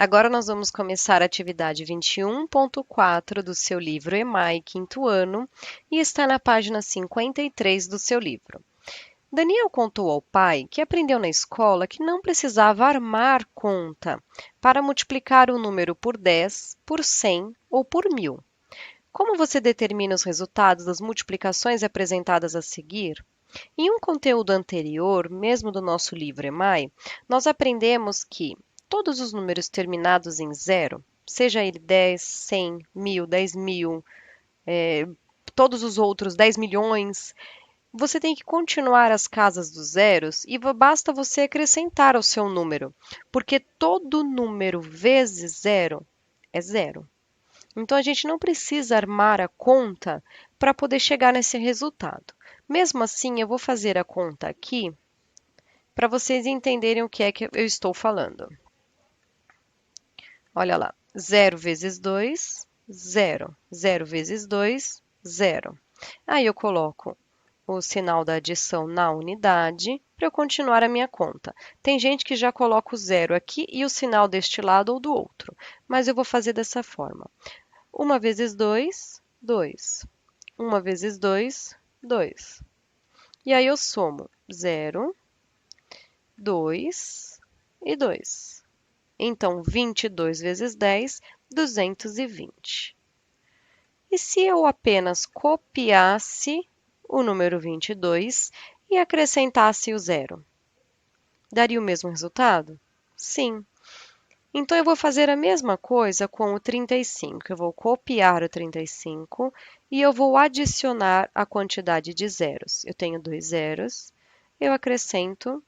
Agora nós vamos começar a atividade 21.4 do seu livro EMAI, quinto ano, e está na página 53 do seu livro. Daniel contou ao pai que aprendeu na escola que não precisava armar conta para multiplicar o número por 10, por 100 ou por 1000. Como você determina os resultados das multiplicações apresentadas a seguir? Em um conteúdo anterior, mesmo do nosso livro EMAI, nós aprendemos que todos os números terminados em zero, seja ele 10, 100, 1000, 10.000, todos os outros 10 milhões, você tem que continuar as casas dos zeros e basta você acrescentar ao seu número, porque todo número vezes zero é zero. Então a gente não precisa armar a conta para poder chegar nesse resultado. Mesmo assim, eu vou fazer a conta aqui para vocês entenderem o que é que eu estou falando. Olha lá, 0 vezes 2, 0. 0 vezes 2, 0. Aí eu coloco o sinal da adição na unidade para eu continuar a minha conta. Tem gente que já coloca o zero aqui e o sinal deste lado ou do outro, mas eu vou fazer dessa forma. 1 vezes 2, 2. 1 vezes 2, 2. E aí eu somo 0, 2 e 2. Então, 22 vezes 10, 220. E se eu apenas copiasse o número 22 e acrescentasse o zero, daria o mesmo resultado? Sim. Então, eu vou fazer a mesma coisa com o 35. Eu vou copiar o 35 e eu vou adicionar a quantidade de zeros. Eu tenho 2 zeros, eu acrescento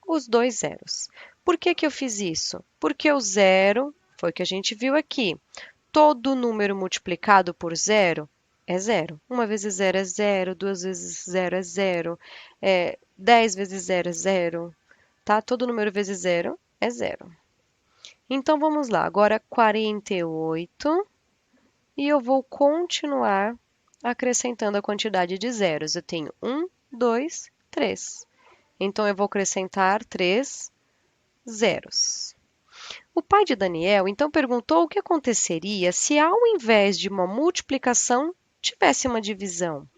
os 2 zeros. Por que que eu fiz isso? Porque o zero foi o que a gente viu aqui. Todo número multiplicado por zero é zero. 1 vezes zero é zero, 2 vezes zero é zero, 10 vezes zero é zero, tá? Todo número vezes zero é zero. Então, vamos lá. Agora, 48. E eu vou continuar acrescentando a quantidade de zeros. Eu tenho 1, 2, 3. Então, eu vou acrescentar 3 zeros. O pai de Daniel então perguntou o que aconteceria se, ao invés de uma multiplicação, tivesse uma divisão.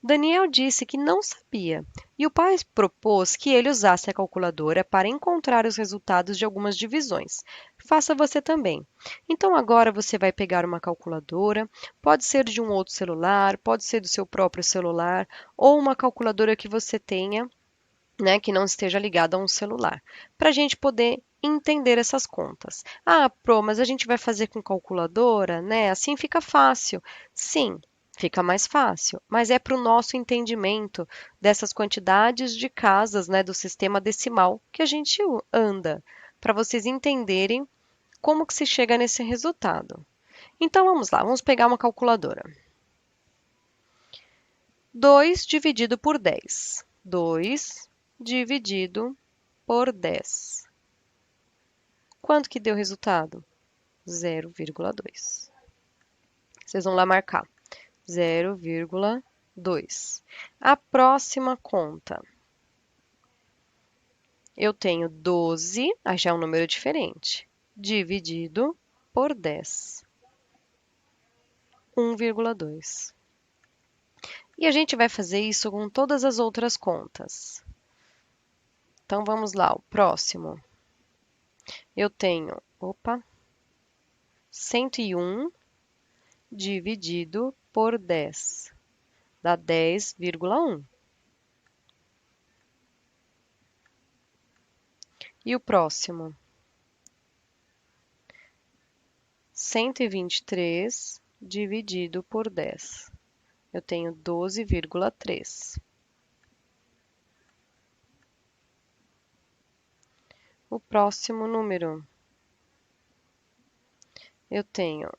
Daniel disse que não sabia, e o pai propôs que ele usasse a calculadora para encontrar os resultados de algumas divisões. Faça você também. Então agora você vai pegar uma calculadora, pode ser de um outro celular, pode ser do seu próprio celular, ou uma calculadora que você tenha, né, que não esteja ligada a um celular, para a gente poder entender essas contas. Ah, Pro, mas a gente vai fazer com calculadora, né? Assim fica fácil. Sim, fica mais fácil, mas é para o nosso entendimento dessas quantidades de casas, né, do sistema decimal que a gente anda, para vocês entenderem como que se chega nesse resultado. Então vamos lá, vamos pegar uma calculadora. 2 dividido por 10. 2 dividido por 10. Quanto que deu o resultado? 0,2. Vocês vão lá marcar. 0,2. A próxima conta. Eu tenho 12, aí já é um número diferente, dividido por 10. 1,2. E a gente vai fazer isso com todas as outras contas. Então, vamos lá, o próximo. Eu tenho, 101 dividido por 10. Dá 10,1. E o próximo? 123 dividido por 10. Eu tenho 12,3. O próximo número? Eu tenho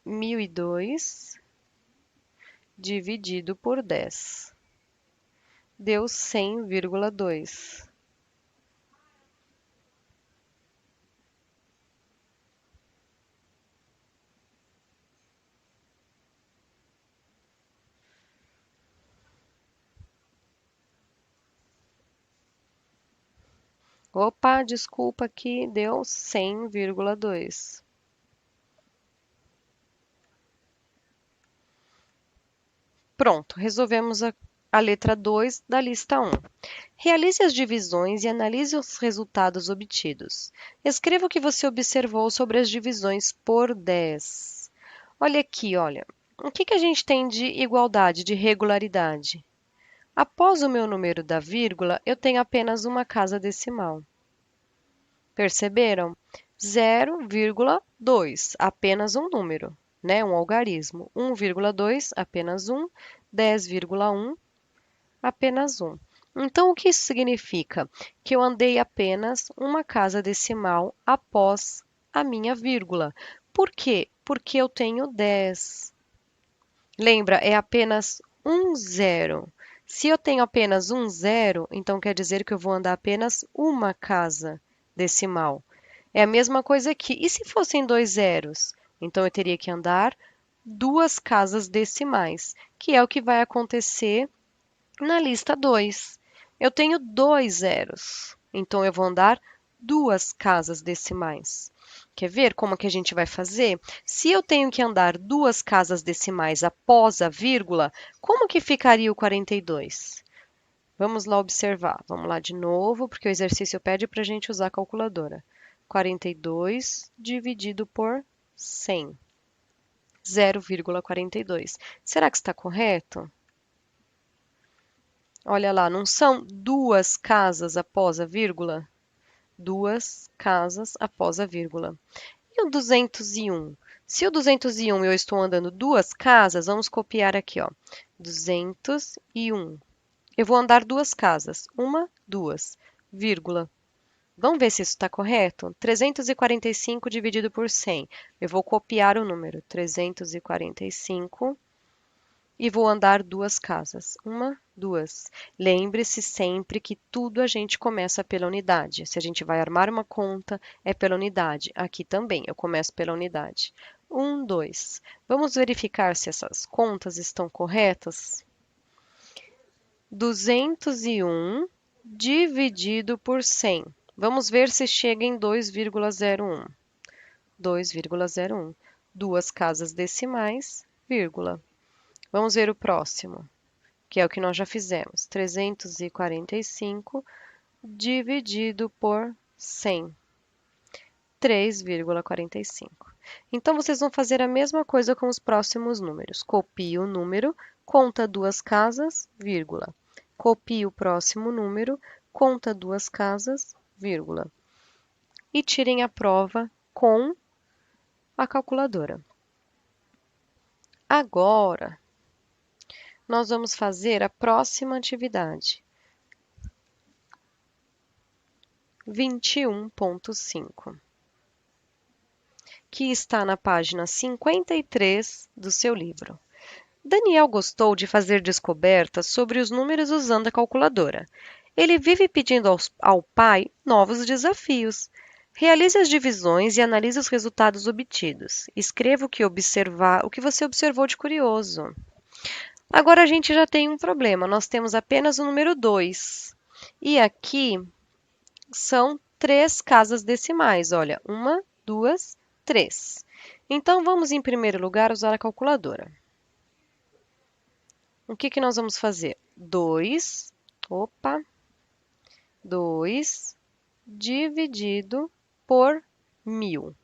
1002 dividido por 10. Deu 100,2. Opa, desculpa aqui, deu 100,2. Pronto, resolvemos a letra 2 da lista 1. Realize as divisões e analise os resultados obtidos. Escreva o que você observou sobre as divisões por 10. Olha aqui, olha. O que a gente tem de igualdade, de regularidade? Após o meu número da vírgula, eu tenho apenas uma casa decimal. Perceberam? 0,2, apenas um número, né? Um algarismo. 1,2, apenas um. 10,1, apenas um. Então, o que isso significa? Que eu andei apenas uma casa decimal após a minha vírgula. Por quê? Porque eu tenho 10. Lembra, é apenas um zero. Se eu tenho apenas um zero, então quer dizer que eu vou andar apenas uma casa decimal. É a mesma coisa aqui. E se fossem dois zeros? Então eu teria que andar duas casas decimais, que é o que vai acontecer na lista 2. Eu tenho dois zeros, então eu vou andar duas casas decimais. Quer ver como que a gente vai fazer? Se eu tenho que andar duas casas decimais após a vírgula, como que ficaria o 42? Vamos lá observar. Vamos lá de novo, porque o exercício pede para a gente usar a calculadora. 42 dividido por 100. 0,42. Será que está correto? Olha lá, não são duas casas após a vírgula? Duas casas após a vírgula. E o 201? Se o 201 eu estou andando duas casas, vamos copiar aqui, ó. 201. Eu vou andar duas casas. Uma, duas, vírgula. Vamos ver se isso está correto? 345 dividido por 100. Eu vou copiar o número. 345 e vou andar duas casas. Uma, duas. Lembre-se sempre que tudo a gente começa pela unidade. Se a gente vai armar uma conta, é pela unidade. Aqui também, eu começo pela unidade. Um, dois. Vamos verificar se essas contas estão corretas? 201 dividido por 100. Vamos ver se chega em 2,01. 2,01. Duas casas decimais, vírgula. Vamos ver o próximo, que é o que nós já fizemos. 345 dividido por 100. 3,45. Então, vocês vão fazer a mesma coisa com os próximos números. Copie o número, conta duas casas, vírgula. Copie o próximo número, conta duas casas, vírgula. E tirem a prova com a calculadora. Agora, nós vamos fazer a próxima atividade. 21.5, que está na página 53 do seu livro. Daniel gostou de fazer descobertas sobre os números usando a calculadora. Ele vive pedindo ao pai novos desafios. Realize as divisões e analise os resultados obtidos. Escreva o que você observou de curioso. Agora a gente já tem um problema. Nós temos apenas o número 2. E aqui são três casas decimais. Olha, uma, duas, três. Então, vamos em primeiro lugar usar a calculadora. O que nós vamos fazer? 2 dividido por 1000.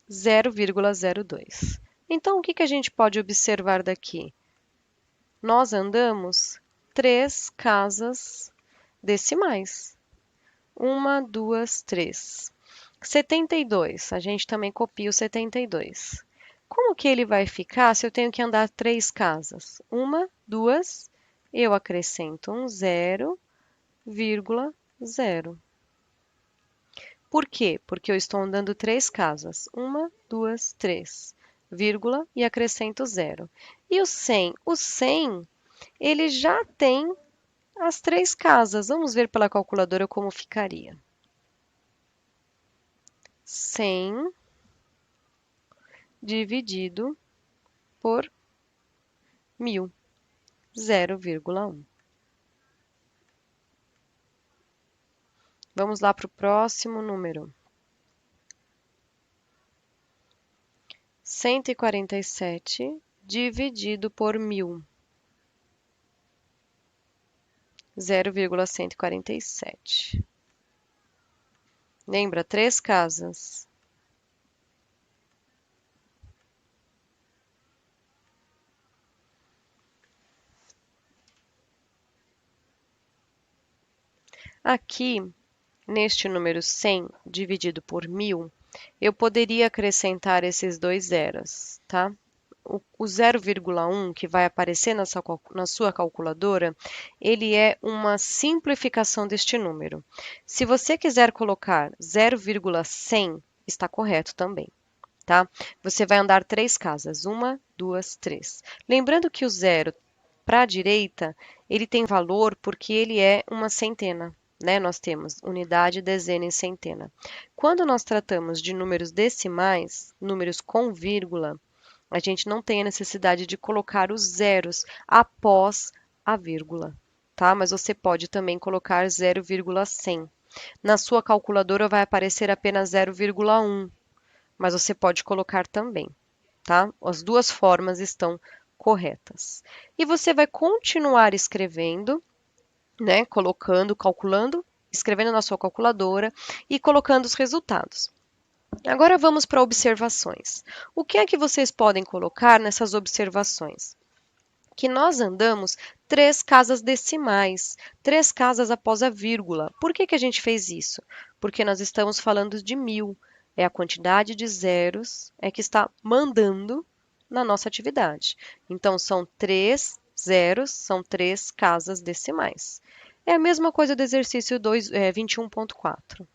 0,02. Então, o que a gente pode observar daqui? Nós andamos três casas decimais. Uma, duas, três. 72, a gente também copia o 72. Como que ele vai ficar se eu tenho que andar três casas? Uma, duas, eu acrescento um 0,0. Por quê? Porque eu estou andando três casas. Uma, duas, três, vírgula, e acrescento zero. E o 100? O 100, ele já tem as três casas. Vamos ver pela calculadora como ficaria. 100 dividido por 1000, 0,1. Vamos lá para o próximo número. 147 dividido por 1.000. 0,147. Lembra, 3 casas. Aqui, neste número 100 dividido por 1.000, eu poderia acrescentar esses dois zeros, tá? O 0,1 que vai aparecer na sua calculadora, ele é uma simplificação deste número. Se você quiser colocar 0,100, está correto também, tá? Você vai andar 3 casas, 1, 2, 3. Lembrando que o zero para a direita, ele tem valor porque ele é uma centena, né? Nós temos unidade, dezena e centena. Quando nós tratamos de números decimais, números com vírgula, a gente não tem a necessidade de colocar os zeros após a vírgula, tá? Mas você pode também colocar 0,100. Na sua calculadora vai aparecer apenas 0,1, mas você pode colocar também, tá? As duas formas estão corretas. E você vai continuar escrevendo, né? Colocando, calculando, escrevendo na sua calculadora e colocando os resultados. Agora vamos para observações. O que é que vocês podem colocar nessas observações? Que nós andamos 3 casas decimais, 3 casas após a vírgula. Por que a gente fez isso? Porque nós estamos falando de 1.000. É a quantidade de zeros que está mandando na nossa atividade. Então, são 3 zeros, são 3 casas decimais. É a mesma coisa do exercício 21.4.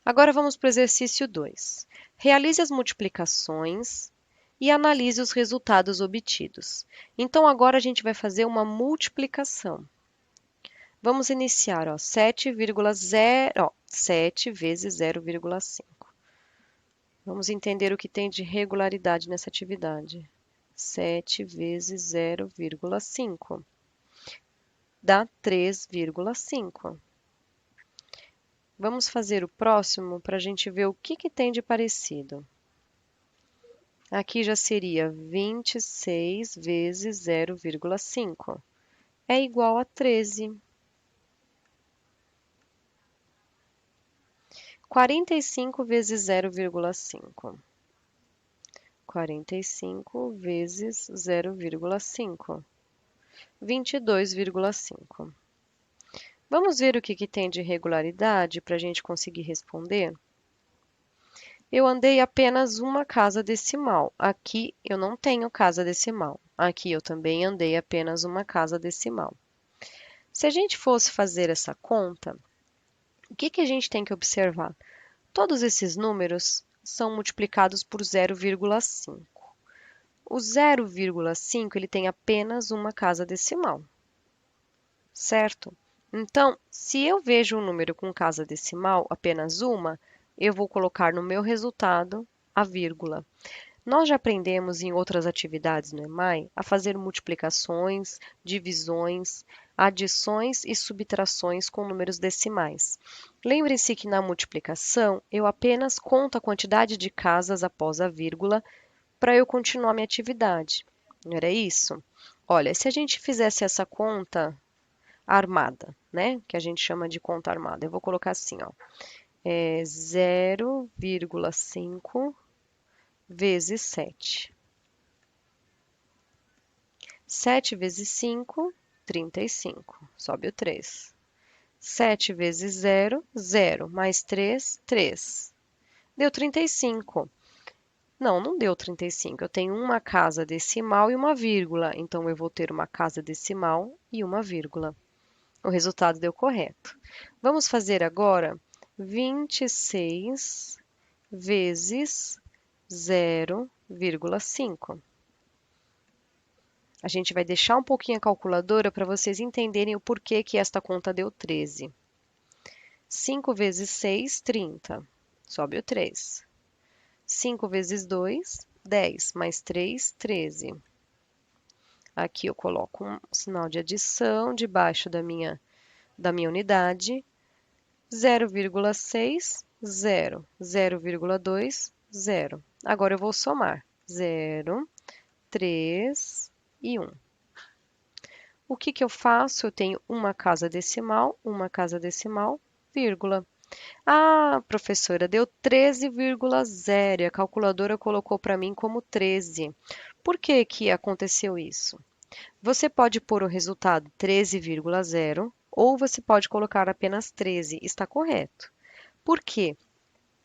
Agora vamos para o exercício 2. Realize as multiplicações e analise os resultados obtidos. Então, agora a gente vai fazer uma multiplicação. Vamos iniciar, 7 vezes 0,5. Vamos entender o que tem de regularidade nessa atividade. 7 vezes 0,5 dá 3,5. Vamos fazer o próximo para a gente ver o que tem de parecido. Aqui já seria 26 vezes 0,5. É igual a 13. 45 vezes 0,5. 45 vezes 0,5. 22,5. Vamos ver o que tem de regularidade para a gente conseguir responder? Eu andei apenas uma casa decimal. Aqui eu não tenho casa decimal. Aqui eu também andei apenas uma casa decimal. Se a gente fosse fazer essa conta, o que a gente tem que observar? Todos esses números são multiplicados por 0,5. O 0,5 ele tem apenas uma casa decimal, certo? Então, se eu vejo um número com casa decimal, apenas uma, eu vou colocar no meu resultado a vírgula. Nós já aprendemos em outras atividades no EMAI a fazer multiplicações, divisões, adições e subtrações com números decimais. Lembre-se que na multiplicação eu apenas conto a quantidade de casas após a vírgula para eu continuar minha atividade. Não era isso? Olha, se a gente fizesse essa conta armada, né? Que a gente chama de conta armada. Eu vou colocar assim, 0,5 vezes 7. 7 vezes 5, 35. Sobe o 3. 7 vezes 0, 0. Mais 3, 3. Deu 35. Não deu 35. Eu tenho uma casa decimal e uma vírgula. Então, eu vou ter uma casa decimal e uma vírgula. O resultado deu correto. Vamos fazer agora 26 vezes 0,5. A gente vai deixar um pouquinho a calculadora para vocês entenderem o porquê que esta conta deu 13. 5 vezes 6, 30. Sobe o 3. 5 vezes 2, 10. Mais 3, 13. Aqui eu coloco um sinal de adição debaixo da minha unidade. 0,6, 0, 0,2, 0. Agora eu vou somar 0, 3 e 1. O que que eu faço? Eu tenho uma casa decimal, vírgula. Ah, professora, deu 13,0 e a calculadora colocou para mim como 13. Por que que aconteceu isso? Você pode pôr o resultado 13,0 ou você pode colocar apenas 13. Está correto. Por quê?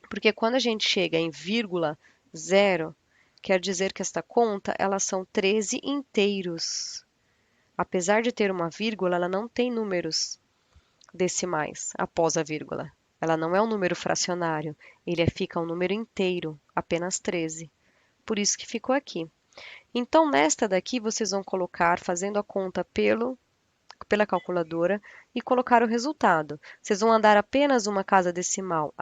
Porque quando a gente chega em vírgula zero, quer dizer que esta conta, elas são 13 inteiros. Apesar de ter uma vírgula, ela não tem números decimais após a vírgula. Ela não é um número fracionário, ele fica um número inteiro, apenas 13. Por isso que ficou aqui. Então, nesta daqui, vocês vão colocar, fazendo a conta pela calculadora, e colocar o resultado. Vocês vão andar apenas uma casa decimal,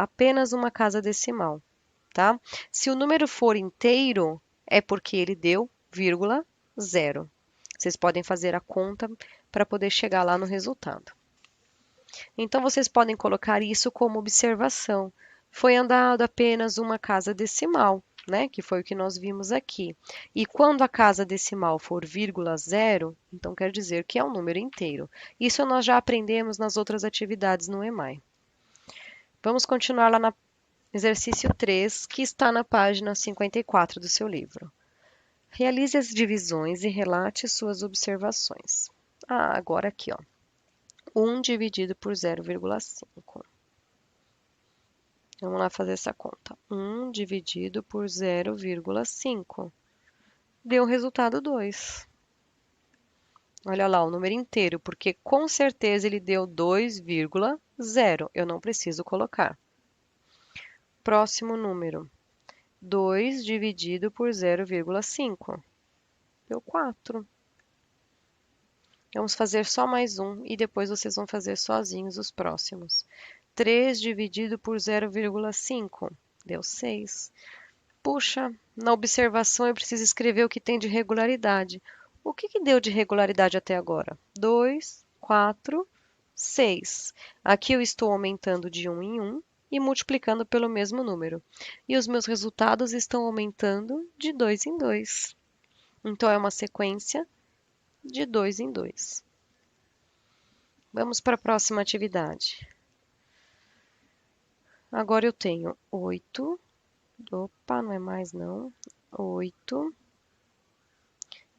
tá? Se o número for inteiro, é porque ele deu vírgula zero. Vocês podem fazer a conta para poder chegar lá no resultado. Então, vocês podem colocar isso como observação. Foi andado apenas uma casa decimal, né? Que foi o que nós vimos aqui. E quando a casa decimal for vírgula zero, então quer dizer que é um número inteiro. Isso nós já aprendemos nas outras atividades no EMAI. Vamos continuar lá no exercício 3, que está na página 54 do seu livro. Realize as divisões e relate suas observações. Ah, agora aqui, ó. 1 dividido por 0,5. Vamos lá fazer essa conta. 1 dividido por 0,5. Deu o resultado 2. Olha lá o número inteiro, porque com certeza ele deu 2,0. Eu não preciso colocar. Próximo número. 2 dividido por 0,5. Deu 4. Vamos fazer só mais um e depois vocês vão fazer sozinhos os próximos. 3 dividido por 0,5 deu 6. Puxa, na observação eu preciso escrever o que tem de regularidade. O que que deu de regularidade até agora? 2, 4, 6. Aqui eu estou aumentando de 1 em 1 e multiplicando pelo mesmo número. E os meus resultados estão aumentando de 2 em 2. Então é uma sequência de 2 em 2. Vamos para a próxima atividade. Agora eu tenho 8. Opa, não é mais não. 8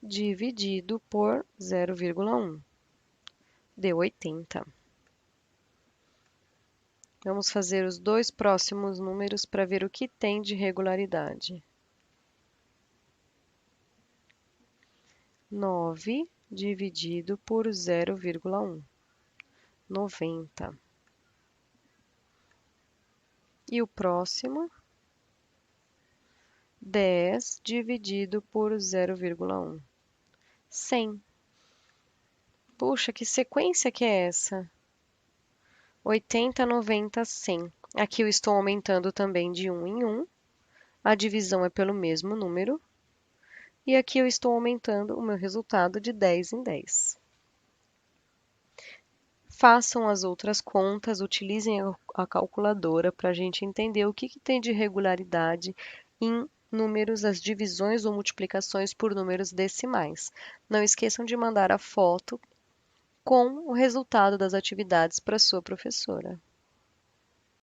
dividido por 0,1. Deu 80. Vamos fazer os dois próximos números para ver o que tem de regularidade. 9 dividido por 0,1. 90. E o próximo, 10 dividido por 0,1. 100. Puxa, que sequência que é essa? 80, 90, 100. Aqui eu estou aumentando também de 1 em 1. A divisão é pelo mesmo número. E aqui eu estou aumentando o meu resultado de 10 em 10. Façam as outras contas, utilizem a calculadora para a gente entender o que tem de regularidade em números, as divisões ou multiplicações por números decimais. Não esqueçam de mandar a foto com o resultado das atividades para sua professora.